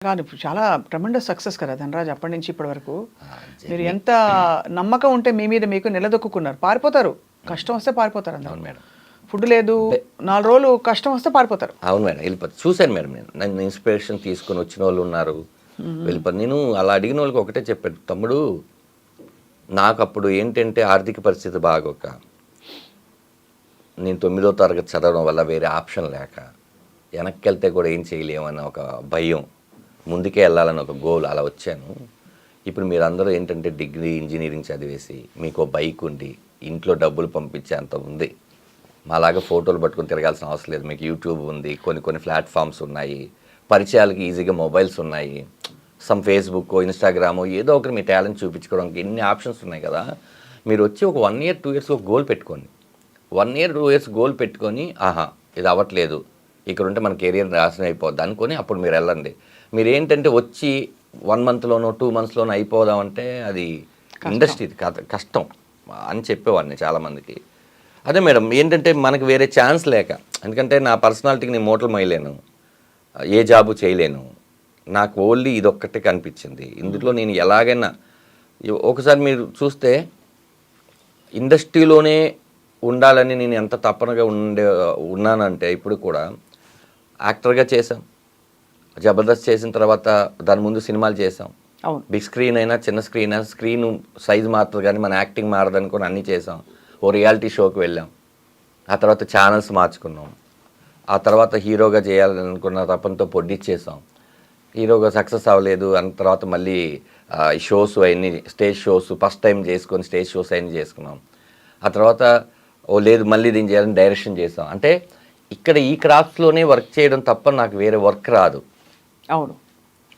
కాదు ఇప్పుడు చాలా ట్రెమెండస్ సక్సెస్ కదా ధనరాజ్ అప్పటి నుంచి ఇప్పటి వరకు. మీరు జర్నీ. ఎంత నమ్మకం ఉంటే మీ మీద మీకు నిలదొక్కున్నారు. పారిపోతారు, కష్టం వస్తే పారిపోతారు అందరూ. అవును మేడం. ఫుడ్ లేదు 4 రోజులు కష్టం వస్తే పారిపోతారు. అవును మేడం, వెళ్ళిపోతారు. చూశాను మేడం, నేను నన్ను ఇన్స్పిరేషన్ తీసుకొని వచ్చిన వాళ్ళు ఉన్నారు, వెళ్ళిపోతారు. నేను అలా అడిగిన వాళ్ళకి ఒకటే చెప్పాను, తమ్ముడు నాకు అప్పుడు ఏంటంటే ఆర్థిక పరిస్థితి బాగోక, నేను 9వ తరగతి చదవడం వల్ల వేరే ఆప్షన్ లేక, వెనక్కి వెళ్తే కూడా ఏం చేయలేమన్న ఒక భయం, ముందుకే వెళ్ళాలని ఒక గోల్, అలా వచ్చాను. ఇప్పుడు మీరందరూ ఏంటంటే డిగ్రీ ఇంజనీరింగ్ చదివేసి మీకు బైక్ ఉండి ఇంట్లో డబ్బులు పంపించే అంత ఉంది. మాలాగా ఫోటోలు పట్టుకొని తిరగాల్సిన అవసరం లేదు. మీకు యూట్యూబ్ ఉంది, కొన్ని ప్లాట్ఫామ్స్ ఉన్నాయి, పరిచయాలకి ఈజీగా మొబైల్స్ ఉన్నాయి, సమ్ ఫేస్బుక్ ఇన్స్టాగ్రామ్ ఏదో ఒకటి మీ టాలెంట్ చూపించుకోవడానికి ఎన్ని ఆప్షన్స్ ఉన్నాయి కదా. మీరు వచ్చి ఒక 1 year 2 years ఒక గోల్ పెట్టుకోండి. 1 year 2 years గోల్ పెట్టుకొని ఇది అవ్వట్లేదు, ఇక్కడ ఉంటే మన కెరియర్ నాశనం అయిపోద్ది అనుకొని అప్పుడు మీరు వెళ్ళండి. మీరు ఏంటంటే వచ్చి 1 monthలోనో 2 monthsలోనో అయిపోదామంటే అది ఇండస్ట్రీ కష్టం అని చెప్పేవాడిని చాలామందికి. అదే మేడం, ఏంటంటే మనకు వేరే ఛాన్స్ లేక, ఎందుకంటే నా పర్సనాలిటీకి నేను మూటలు మొయ్యలేను, ఏ జాబు చేయలేను, నాకు ఓన్లీ ఇదొక్కటే కనిపించింది. ఇందులో నేను ఎలాగైనా ఒకసారి మీరు చూస్తే ఇండస్ట్రీలోనే ఉండాలని నేను ఎంత తప్పనగా ఉన్నానంటే ఇప్పుడు కూడా యాక్టర్గా చేశాం, జబర్దస్త్ చేసిన తర్వాత దాని ముందు సినిమాలు చేసాం, బిగ్ స్క్రీన్ అయినా చిన్న స్క్రీన్ అయినా స్క్రీన్ సైజ్ మారుతుంది కానీ మన యాక్టింగ్ మారదనుకొని అన్నీ చేసాం. ఓ రియాలిటీ షోకి వెళ్ళాం, ఆ తర్వాత ఛానల్స్ మార్చుకున్నాం, ఆ తర్వాత హీరోగా చేయాలనుకున్న తపంతో పొడ్డిచ్చేసాం, హీరోగా సక్సెస్ అవ్వలేదు అన్న తర్వాత మళ్ళీ షోస్ అవన్నీ స్టేజ్ షోస్ ఫస్ట్ టైం చేసుకొని స్టేజ్ షోస్ అవన్నీ చేసుకున్నాం. ఆ తర్వాత లేదు మళ్ళీ దీన్ని చేయాలని డైరెక్షన్ చేసాం. అంటే ఇక్కడ ఈ క్రాఫ్ట్స్లోనే వర్క్ చేయడం తప్ప నాకు వేరే వర్క్ రాదు. అవును,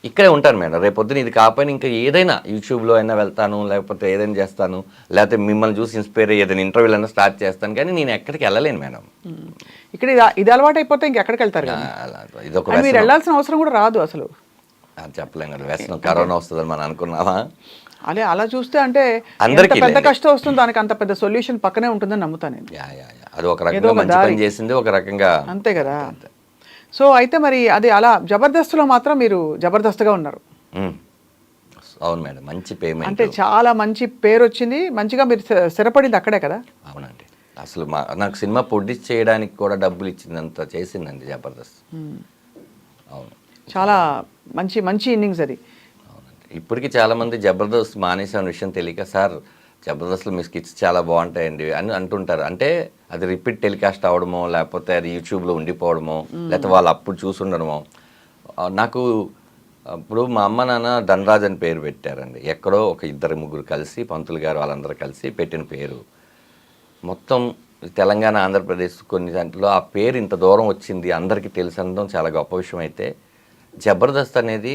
ఇక్కడే ఉంటాను మేడం. రేపొద్దున ఇది కాకపోయినా ఇంకా ఏదైనా యూట్యూబ్లో అయినా వెళ్తాను, లేకపోతే ఏదైనా చేస్తాను, లేకపోతే మిమ్మల్ని చూసి ఇన్స్పైర్ అయ్యి ఏదైనా ఇంటర్వ్యూలు అయినా స్టార్ట్ చేస్తాను, కానీ నేను ఎక్కడికి వెళ్ళలేను మేడం. ఇక్కడ ఇది అలవాటు అయిపోతే ఇంకెక్కడికి వెళ్తారు కదా. ఇదొక మీరు వెళ్ళాల్సిన అవసరం కూడా రాదు అసలు. చెప్పలేం కదా, వ్యసనం కరోనా వస్తుందని మనం అనుకున్నావా? అదే అలా చూస్తే అంటే అందరికీ పెద్ద కష్టం వస్తుంది, దానికి అంత పెద్ద సొల్యూషన్ పక్కనే ఉంటుందని నమ్ముతాను నేను. అది ఒక రకంగా మంచి పని చేసింది, ఒక రకంగా అంతే కదా. సో అయితే మరి అది అలా జబర్దస్త్లో మాత్రం మీరు జబర్దస్త్గా ఉన్నారు. అవును మేడం, మంచి పేమెంట్, అంటే చాలా మంచి పేరు వచ్చింది, మంచిగా మీరు స్థిరపడింది అక్కడే కదా. అవునండి, అసలు నాకు సినిమా ప్రొడ్యూస్ చేయడానికి కూడా డబ్బులు ఇచ్చిందంత చేసిందండి జబర్దస్త్. అవును, చాలా మంచి మంచి ఇన్నింగ్స్ అది. అవునండి, ఇప్పటికీ చాలామంది జబర్దస్త్ మానేసిన విషయం తెలియక, సార్ జబర్దస్త్లో మీ స్కిట్స్ చాలా బాగుంటాయండి అని అంటుంటారు. అంటే అది రిపీట్ టెలికాస్ట్ అవ్వడమో, లేకపోతే అది యూట్యూబ్లో ఉండిపోవడమో, లేకపోతే వాళ్ళు అప్పుడు చూసుండడమో. నాకు ఇప్పుడు మా అమ్మ నాన్న ధనరాజ్ అని పేరు పెట్టారండి. ఎక్కడో ఒక 2-3 కలిసి, పంతులు గారు వాళ్ళందరూ కలిసి పెట్టిన పేరు. మొత్తం తెలంగాణ ఆంధ్రప్రదేశ్ కొన్ని దాంట్లో ఆ పేరు ఇంత దూరం వచ్చింది అందరికీ తెలిసి అనడం చాలా గొప్ప విషయం. అయితే జబర్దస్త్ అనేది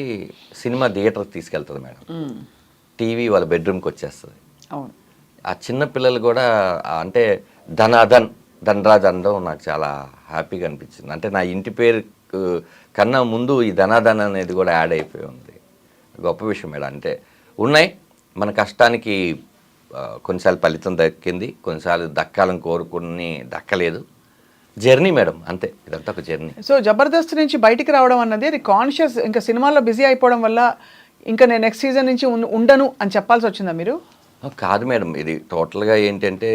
సినిమా థియేటర్కి తీసుకెళ్తుంది మేడం, టీవీ వాళ్ళ బెడ్రూమ్కి వచ్చేస్తుంది. అవును, ఆ చిన్న పిల్లలు కూడా అంటే ధనరాజ్ అనడం నాకు చాలా హ్యాపీగా అనిపించింది. అంటే నా ఇంటి పేరు కన్నా ముందు ఈ ధనాధన్ అనేది కూడా యాడ్ అయిపోయి ఉంది. గొప్ప విషయం మేడం. అంటే ఉన్నాయి, మన కష్టానికి కొన్నిసార్లు ఫలితం దక్కింది, కొన్నిసార్లు దక్కాలని కోరుకుని దక్కలేదు. జర్నీ మేడం, అంతే, ఇదంతా ఒక జర్నీ. సో జబర్దస్త్ నుంచి బయటికి రావడం అన్నది అది కాన్షియస్, ఇంకా సినిమాల్లో బిజీ అయిపోవడం వల్ల ఇంకా నేను నెక్స్ట్ సీజన్ నుంచి ఉండను అని చెప్పాల్సి వచ్చిందా మీరు? కాదు మేడం, ఇది టోటల్గా ఏంటంటే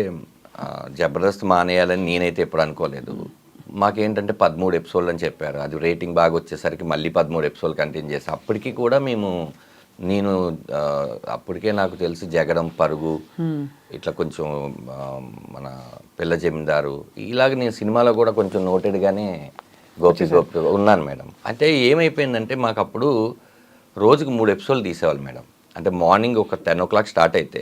జబర్దస్త్ మానేయాలని నేనైతే ఎప్పుడు అనుకోలేదు. మాకేంటంటే 13 ఎపిసోడ్లు అని చెప్పారు. అది రేటింగ్ బాగా వచ్చేసరికి మళ్ళీ 13 ఎపిసోడ్లు కంటిన్యూ చేసి, అప్పటికి కూడా నేను అప్పటికే నాకు తెలిసి జగడం, పరుగు, ఇట్లా కొంచెం మన పిల్ల జమీందారు, ఇలాగ నేను సినిమాలో కూడా కొంచెం నోటెడ్గానే గోపి ఉన్నాను మేడం. అంటే ఏమైపోయిందంటే మాకు అప్పుడు రోజుకు 3 ఎపిసోడ్లు తీసేవాళ్ళు మేడం. అంటే మార్నింగ్ ఒక 10 o'clock స్టార్ట్ అయితే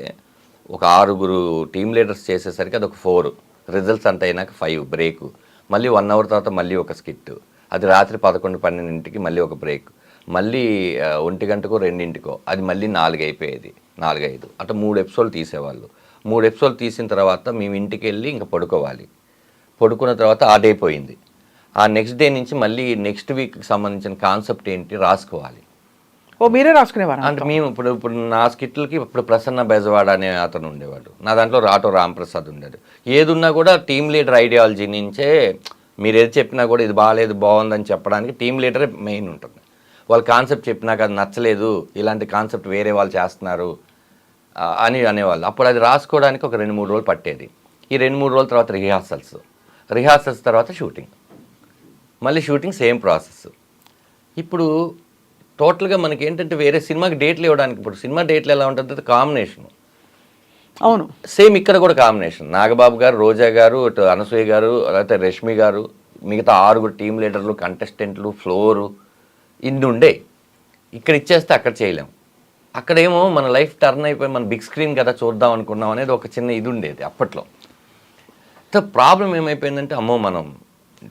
ఒక 6 టీమ్ లీడర్స్ చేసేసరికి అది ఒక 4, రిజల్ట్స్ అంత అయినాక 5 బ్రేక్, మళ్ళీ 1 hour తర్వాత మళ్ళీ ఒక స్కిట్, అది రాత్రి 11-12 మళ్ళీ ఒక బ్రేక్, మళ్ళీ 1 గంటకో 2 అది మళ్ళీ 4 అయిపోయేది, 4-5 అట్లా 3 ఎపిసోడ్లు తీసేవాళ్ళు. 3 ఎపిసోడ్లు తీసిన తర్వాత మేము ఇంటికి వెళ్ళి ఇంకా పడుకోవాలి. పడుకున్న తర్వాత ఆ డే పోయింది. ఆ నెక్స్ట్ డే నుంచి మళ్ళీ నెక్స్ట్ వీక్కి సంబంధించిన కాన్సెప్ట్ ఏంటి రాసుకోవాలి. మీరే రాసుకునేవారు? అంటే మేము ఇప్పుడు నా స్కిట్లకి ఇప్పుడు ప్రసన్న బెజవాడ అనే అతను ఉండేవాడు, నా దాంట్లో రాటో రాంప్రసాద్ ఉండేది. ఏదున్నా కూడా టీమ్ లీడర్ ఐడియాలజీ నుంచే మీరు ఏది చెప్పినా కూడా ఇది బాగాలేదు బాగుందని చెప్పడానికి టీమ్ లీడరే మెయిన్ ఉంటుంది. వాళ్ళ కాన్సెప్ట్ చెప్పినాక అది నచ్చలేదు, ఇలాంటి కాన్సెప్ట్ వేరే వాళ్ళు చేస్తున్నారు అని అనేవాళ్ళు. అప్పుడు అది రాసుకోవడానికి ఒక 2-3 రోజులు పట్టేది. ఈ 2-3 రోజుల తర్వాత రిహార్సల్స్ తర్వాత షూటింగ్, మళ్ళీ షూటింగ్ సేమ్ ప్రాసెస్. ఇప్పుడు టోటల్గా మనకి ఏంటంటే వేరే సినిమాకి డేట్లు ఇవ్వడానికి, ఇప్పుడు సినిమా డేట్లు ఎలా ఉంటుంది కాంబినేషన్, అవును సేమ్ ఇక్కడ కూడా కాంబినేషన్. నాగబాబు గారు, రోజా గారు, ఇటు అనసూయ గారు, లేకపోతే రష్మి గారు, మిగతా 6 టీమ్ లీడర్లు, కంటెస్టెంట్లు, ఫ్లోరు, ఇన్ని ఉండే. ఇక్కడ ఇచ్చేస్తే అక్కడ చేయలేం. అక్కడేమో మన లైఫ్ టర్న్ అయిపోయి మన బిగ్ స్క్రీన్ కదా చూద్దాం అనుకున్నాం అనేది ఒక చిన్న ఇది ఉండేది అప్పట్లో. ప్రాబ్లం ఏమైపోయిందంటే అమ్మో మనం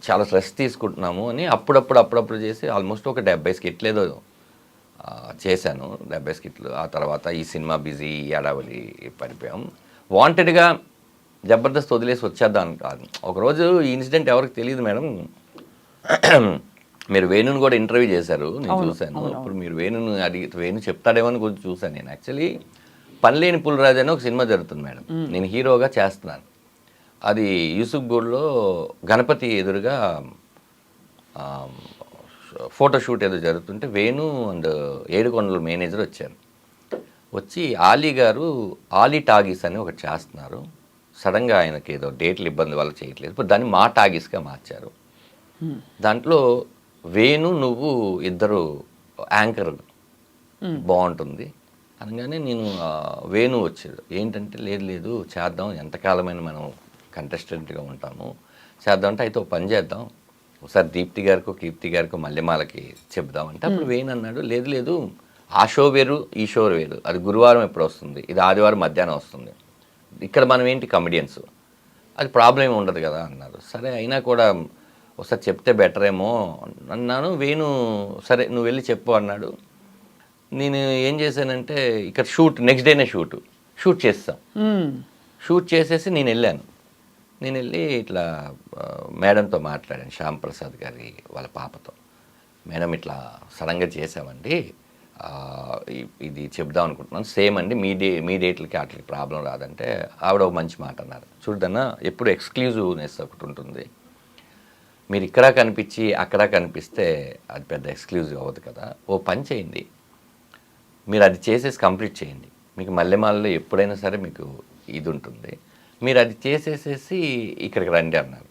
చాలా స్ట్రెస్ తీసుకుంటున్నాము అని అప్పుడప్పుడు చేసి ఆల్మోస్ట్ ఒక 70 స్కిట్లు ఏదో చేశాను, 70 స్కిట్లు. ఆ తర్వాత ఈ సినిమా బిజీ అడావలి పడిపోయాం. వాంటెడ్గా జబర్దస్త్ వదిలేసి వచ్చేద్దాం కాదు. ఒకరోజు ఈ ఇన్సిడెంట్ ఎవరికి తెలియదు మేడం, మీరు వేణుని కూడా ఇంటర్వ్యూ చేశారు, నేను చూశాను. అప్పుడు మీరు వేణుని వేణు చెప్తాడేమో అని కొంచెం చూశాను. నేను యాక్చువల్లీ పనిలేని పులిరాజు అని ఒక సినిమా జరుగుతుంది మేడం, నేను హీరోగా చేస్తున్నాను. అది యూసుఫ్ గూడ్లో గణపతి ఎదురుగా ఫోటోషూట్ ఏదో జరుగుతుంటే వేణు అండ్ ఏడుకొండల మేనేజర్ వచ్చారు. వచ్చి ఆలీ టాగీస్ అని ఒకటి చేస్తున్నారు, సడన్గా ఆయనకి ఏదో డేట్లు ఇబ్బంది వల్ల చేయట్లేదు, ఇప్పుడు దాన్ని మా టాగీస్గా మార్చారు. దాంట్లో వేణు నువ్వు ఇద్దరు యాంకర్ బాగుంటుంది అనగానే నేను వేణు వచ్చాడు. ఏంటంటే లేదు చేద్దాం, ఎంతకాలమైన మనం కంటెస్టెంట్గా ఉంటాము, చేద్దాం అంటే అయితే ఒక పని చేద్దాం, ఒకసారి దీప్తి గారికో కీర్తి గారికో మల్లెమాలకి చెప్దామంటే అప్పుడు వేణు అన్నాడు లేదు ఆ షో వేరు ఈ షో వేరు, అది గురువారం ఎప్పుడు వస్తుంది, ఇది ఆదివారం మధ్యాహ్నం వస్తుంది, ఇక్కడ మనం ఏంటి కమెడియన్స్, అది ప్రాబ్లం ఉండదు కదా అన్నారు. సరే అయినా కూడా ఒకసారి చెప్తే బెటర్ ఏమో అన్నాను. వేణు సరే నువ్వు వెళ్ళి చెప్పు అన్నాడు. నేను ఏం చేశానంటే ఇక్కడ నెక్స్ట్ డేనే షూట్ చేస్తాం. షూట్ చేసేసి నేను వెళ్ళి ఇట్లా మేడంతో మాట్లాడాను, శ్యామ్ ప్రసాద్ గారి వాళ్ళ పాపతో. మేడం ఇట్లా సడన్గా చేసామండి, ఇది చెప్దాం అనుకుంటున్నాను, సేమ్ అండి మీ డేట్లకి వాటికి ప్రాబ్లం రాదంటే ఆవిడ ఒక మంచి మాట అన్నారు. చూడన్నా ఎప్పుడు ఎక్స్క్లూజివ్నెస్ ఒకటి ఉంటుంది, మీరు ఇక్కడ కనిపించి అక్కడ కనిపిస్తే అది పెద్ద ఎక్స్క్లూజివ్ అవ్వదు కదా, ఓ పని చేయండి, మీరు అది చేసేసి కంప్లీట్ చేయండి, మీకు మల్లెమాలలో ఎప్పుడైనా సరే మీకు ఇది ఉంటుంది, మీరు అది చేసేసేసి ఇక్కడికి రండి అన్నారు.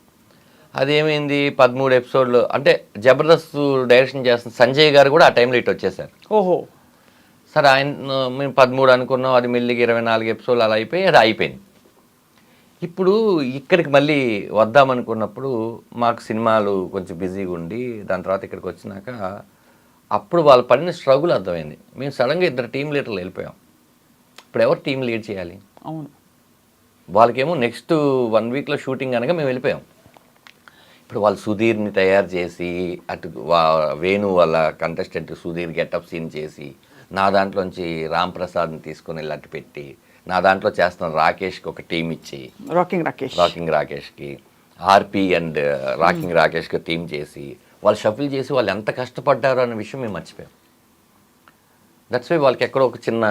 అదేమైంది 13 ఎపిసోడ్లు అంటే జబర్దస్త్ డైరెక్షన్ చేస్తున్న సంజయ్ గారు కూడా ఆ టైంలో ఇటు వచ్చేసారు. ఓహో సరే మేము 13 అనుకున్నాం, అది మెల్లిగా 24 ఎపిసోడ్లు అలా అయిపోయి అది అయిపోయింది. ఇప్పుడు ఇక్కడికి మళ్ళీ వద్దామనుకున్నప్పుడు మాకు సినిమాలు కొంచెం బిజీగా ఉండి దాని తర్వాత ఇక్కడికి వచ్చినాక అప్పుడు వాళ్ళు పడిన స్ట్రగుల్ అర్థమైంది. మేము సడన్గా 2 టీమ్ లీడర్లు వెళ్ళిపోయాం. ఇప్పుడు ఎవరు టీం లీడ్ చేయాలి? అవును, వాళ్ళకేమో నెక్స్ట్ 1 వీక్లో షూటింగ్ అనగా మేము వెళ్ళిపోయాం. ఇప్పుడు వాళ్ళు సుధీర్ని తయారు చేసి అటు వేణు వాళ్ళ కంటెస్టెంట్ సుధీర్ గెటప్ సీన్ చేసి నా దాంట్లోంచి రామ్ ప్రసాద్ని తీసుకొని వెళ్ళి పెట్టి నా దాంట్లో చేస్తున్న రాకేష్కి ఒక టీం ఇచ్చి రాకింగ్ రాకేష్కి ఆర్పి అండ్ రాకింగ్ రాకేష్కి టీం చేసి వాళ్ళు షఫిల్ చేసి వాళ్ళు ఎంత కష్టపడ్డారో అన్న విషయం మేము మర్చిపోయాం. దట్స్ వై వాళ్ళకి ఎక్కడో ఒక చిన్న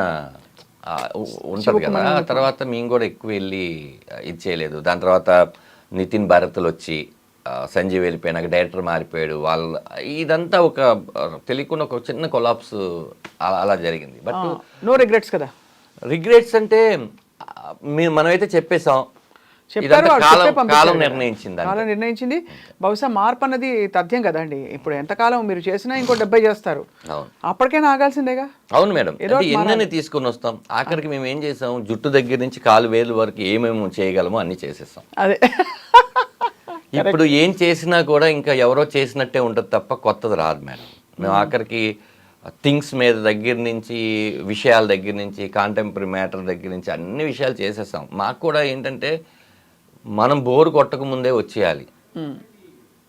ఉంటుంది కదా. తర్వాత మేము కూడా ఎక్కువ వెళ్ళి ఇది చేయలేదు. దాని తర్వాత నితిన్ భారత్లు వచ్చి సంజీవ్ వెళ్ళిపోయినాక డైరెక్టర్ మారిపోయాడు. ఇదంతా ఒక తెలియకుండా ఒక చిన్న కొలాప్స్ అలా జరిగింది. బట్ నో రిగ్రెట్స్ కదా. రిగ్రెట్స్ అంటే మనమైతే చెప్పేసాం, కాలం నిర్ణయించింది. బహుశా మార్పు అన్నది తథ్యం కదండి. ఇప్పుడు ఎంతకాలం మీరు చేసినా ఇంకో 70 చేస్తారు, అప్పటికైనా ఆగాల్సిందేగా. అవును మేడం, ఎన్నని తీసుకుని వస్తాం. ఆఖరికి మేము ఏం చేసాం, జుట్టు దగ్గర నుంచి కాలు వేలు వరకు ఏమేమి చేయగలమో అన్ని చేసేస్తాం. అదే ఇప్పుడు ఏం చేసినా కూడా ఇంకా ఎవరో చేసినట్టే ఉంటుంది తప్ప కొత్తది రాదు మేడం. మేము ఆఖరికి థింగ్స్ మీద దగ్గర నుంచి విషయాల దగ్గర నుంచి కాంటెంపరీ మ్యాటర్ దగ్గర నుంచి అన్ని విషయాలు చేసేస్తాం. మాకు కూడా ఏంటంటే మనం బోరు కొట్టక ముందే వచ్చేయాలి,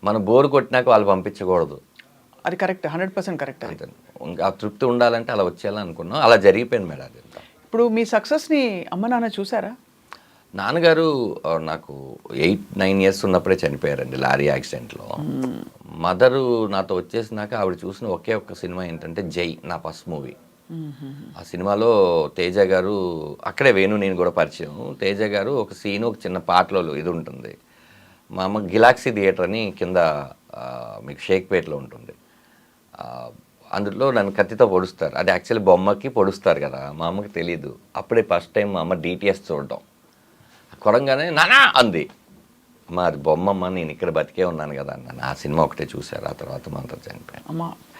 మనం బోరు కొట్టినాక వాళ్ళు పంపించకూడదు. అది కరెక్ట్, 100% కరెక్ట్. ఆ తృప్తి ఉండాలంటే అలా వచ్చేయాలని అనుకున్నాం. అలా జరిగిపోయింది మేడం. అది ఇప్పుడు మీ సక్సెస్ని అమ్మ నాన్న చూసారా? నాన్నగారు నాకు 8-9 ఇయర్స్ ఉన్నప్పుడే చనిపోయారండి లారీ యాక్సిడెంట్లో. మదరు నాతో వచ్చేసినాక ఆవిడ చూసిన ఒకే ఒక్క సినిమా ఏంటంటే జై, నా ఫస్ట్ మూవీ. ఆ సినిమాలో తేజ గారు, అక్కడే వేణు నేను కూడా పరిచయం. తేజ గారు ఒక సీన్, ఒక చిన్న పాటలో ఇది ఉంటుంది. మా అమ్మ గిలాక్సీ థియేటర్ అని కింద మీకు షేక్పేట్లో ఉంటుంది. అందులో నన్ను కత్తితో పొడుస్తారు. అది యాక్చువల్లీ బొమ్మకి పొడుస్తారు కదా, మా అమ్మకి తెలియదు. అప్పుడే ఫస్ట్ టైం మా అమ్మ డిటిఎస్ చూడడం, కొడంగానే నానా అంది. అమ్మ అది బొమ్మమ్మ, నేను ఇక్కడ బతికే ఉన్నాను కదా అన్నాను. ఆ సినిమా ఒకటే చూశారు, ఆ తర్వాత మా అంతా చనిపోయాను. అమ్మా